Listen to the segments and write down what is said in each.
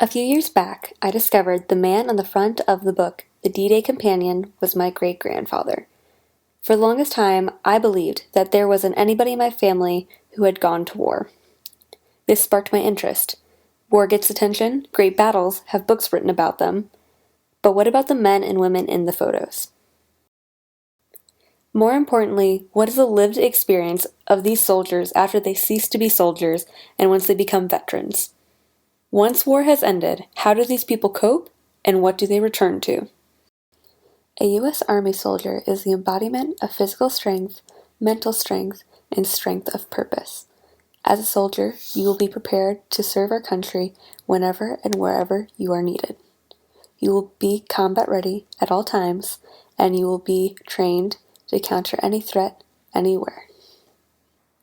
A few years back, I discovered the man on the front of the book, The D-Day Companion, was my great-grandfather. For the longest time, I believed that there wasn't anybody in my family who had gone to war. This sparked my interest. War gets attention, great battles have books written about them. But what about the men and women in the photos? More importantly, what is the lived experience of these soldiers after they cease to be soldiers and once they become veterans? Once war has ended, how do these people cope, and what do they return to? A U.S. Army soldier is the embodiment of physical strength, mental strength, and strength of purpose. As a soldier, you will be prepared to serve our country whenever and wherever you are needed. You will be combat ready at all times, and you will be trained to counter any threat anywhere.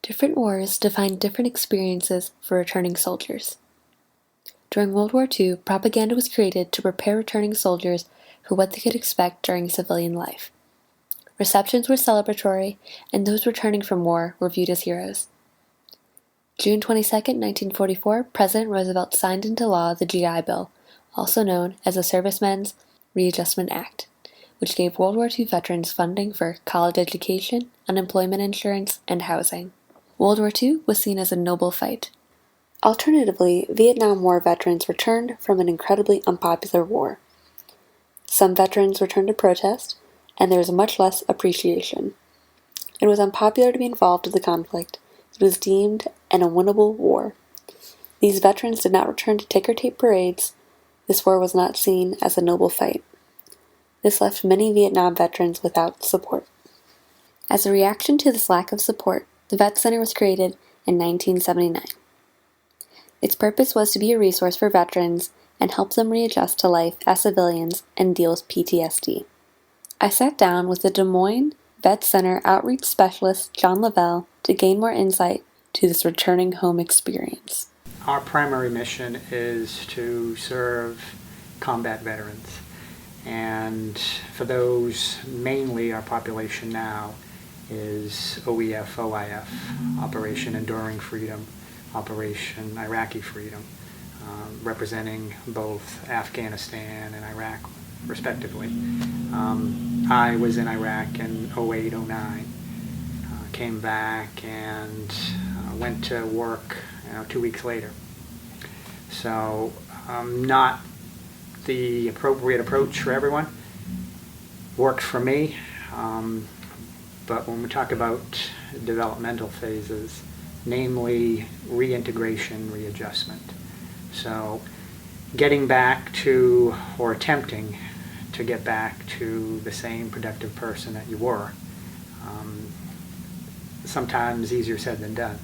Different wars define different experiences for returning soldiers. During World War II, propaganda was created to prepare returning soldiers for what they could expect during civilian life. Receptions were celebratory, and those returning from war were viewed as heroes. June 22, 1944, President Roosevelt signed into law the GI Bill, also known as the Servicemen's Readjustment Act, which gave World War II veterans funding for college education, unemployment insurance, and housing. World War II was seen as a noble fight. Alternatively, Vietnam War veterans returned from an incredibly unpopular war. Some veterans returned to protest, and there was much less appreciation. It was unpopular to be involved in the conflict. It was deemed an unwinnable war. These veterans did not return to ticker tape parades. This war was not seen as a noble fight. This left many Vietnam veterans without support. As a reaction to this lack of support, the Vet Center was created in 1979. Its purpose was to be a resource for veterans and help them readjust to life as civilians and deal with PTSD. I sat down with the Des Moines Vet Center outreach specialist John Lavelle to gain more insight to this returning home experience. Our primary mission is to serve combat veterans, and for those, mainly our population now is OEF, OIF, Operation Enduring Freedom, Operation Iraqi Freedom, representing both Afghanistan and Iraq respectively. I was in Iraq in 08, 09, came back and went to work 2 weeks later. So not the appropriate approach for everyone. Worked for me, but when we talk about developmental phases, namely reintegration, readjustment. So getting back to, or attempting to get back to the same productive person that you were, sometimes easier said than done.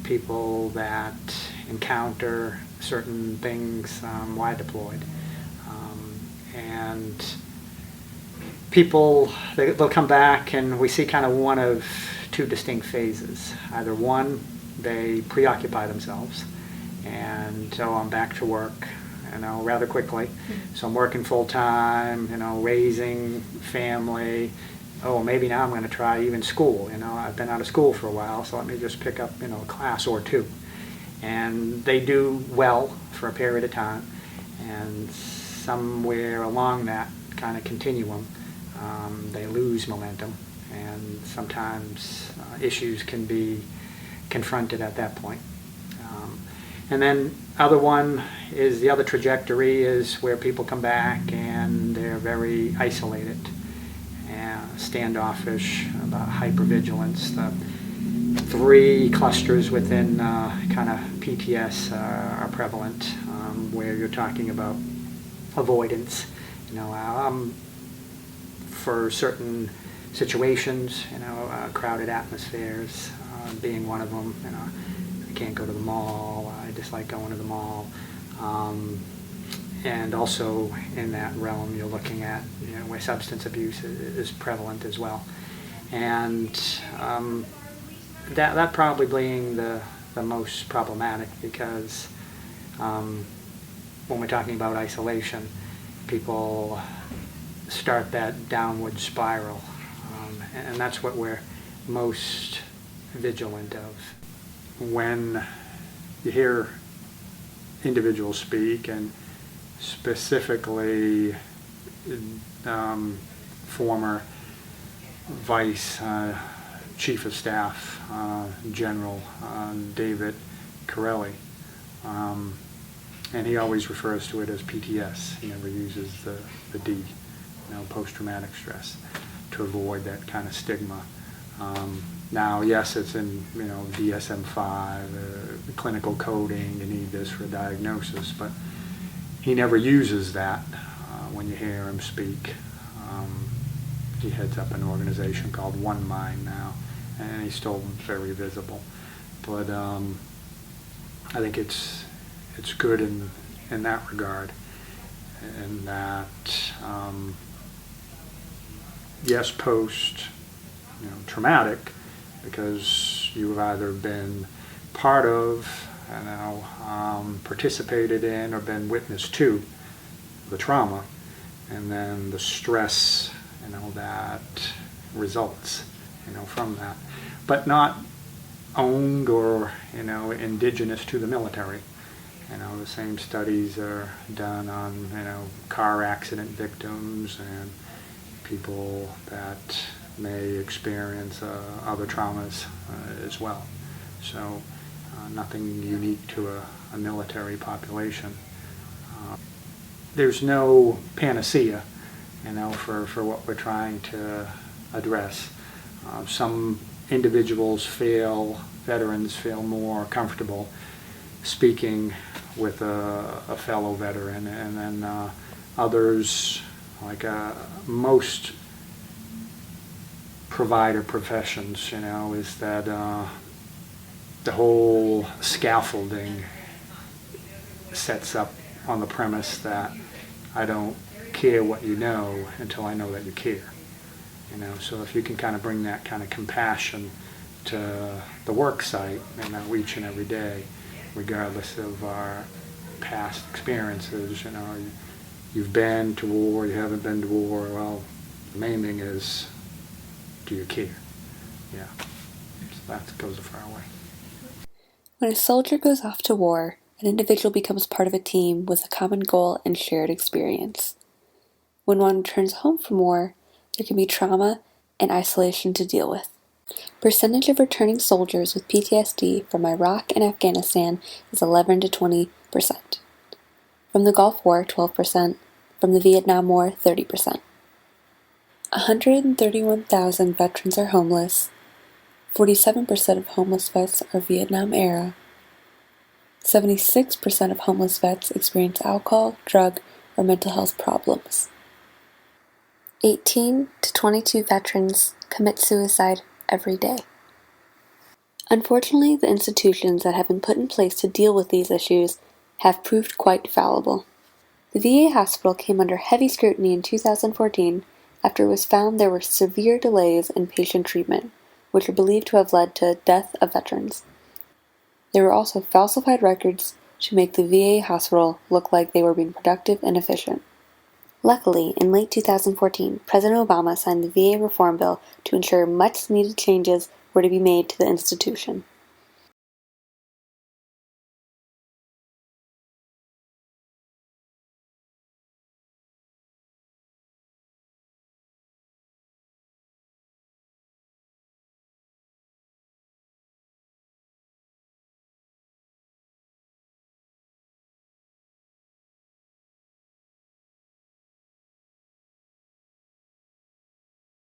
People that encounter certain things while deployed, and people, they'll come back and we see kind of one of two distinct phases. Either one, they preoccupy themselves and I'm back to work, rather quickly. So I'm working full time, raising family. Oh, maybe now I'm going to try even school. I've been out of school for a while, so let me just pick up, a class or two. And they do well for a period of time, and somewhere along that kind of continuum, they lose momentum, and sometimes issues can be confronted at that point. And then other one is the other trajectory is where people come back and they're very isolated and standoffish, about hypervigilance. The three clusters within kind of PTS are prevalent, where you're talking about avoidance, for certain situations, crowded atmospheres being one of them. I can't go to the mall, I dislike going to the mall. And also in that realm you're looking at where substance abuse is prevalent as well. And that probably being the most problematic, because when we're talking about isolation, people start that downward spiral, and that's what we're most vigilant of. When you hear individuals speak, and specifically former Vice Chief of Staff General David Corelli. And he always refers to it as PTS. He never uses the D, post-traumatic stress, to avoid that kind of stigma. Now, yes, it's in DSM-5, clinical coding. You need this for diagnosis, but he never uses that when you hear him speak. He heads up an organization called One Mind now, and he's still very visible. But I think it's good in that regard, in that yes, post traumatic, because you've either been part of, participated in, or been witness to the trauma, and then the stress that results from that, but not owned or indigenous to the military. The same studies are done on car accident victims and people that may experience other traumas as well. So nothing unique to a military population. There's no panacea, for what we're trying to address. Some individuals veterans feel more comfortable speaking with a fellow veteran, and then others, like most provider professions, is that the whole scaffolding sets up on the premise that I don't care what you know until I know that you care. So if you can kind of bring that kind of compassion to the work site, each and every day, regardless of our past experiences, you've been to war, you haven't been to war, well, the main thing is, do you care? Yeah, so that goes a far way. When a soldier goes off to war, an individual becomes part of a team with a common goal and shared experience. When one returns home from war, there can be trauma and isolation to deal with. Percentage of returning soldiers with PTSD from Iraq and Afghanistan is 11 to 20%. From the Gulf War, 12%. From the Vietnam War, 30%. 131,000 veterans are homeless. 47% of homeless vets are Vietnam era. 76% of homeless vets experience alcohol, drug, or mental health problems. 18 to 22 veterans commit suicide every day. Unfortunately, the institutions that have been put in place to deal with these issues have proved quite fallible. The VA hospital came under heavy scrutiny in 2014 after it was found there were severe delays in patient treatment, which are believed to have led to death of veterans. There were also falsified records to make the VA hospital look like they were being productive and efficient. Luckily, in late 2014, President Obama signed the VA reform bill to ensure much-needed changes were to be made to the institution.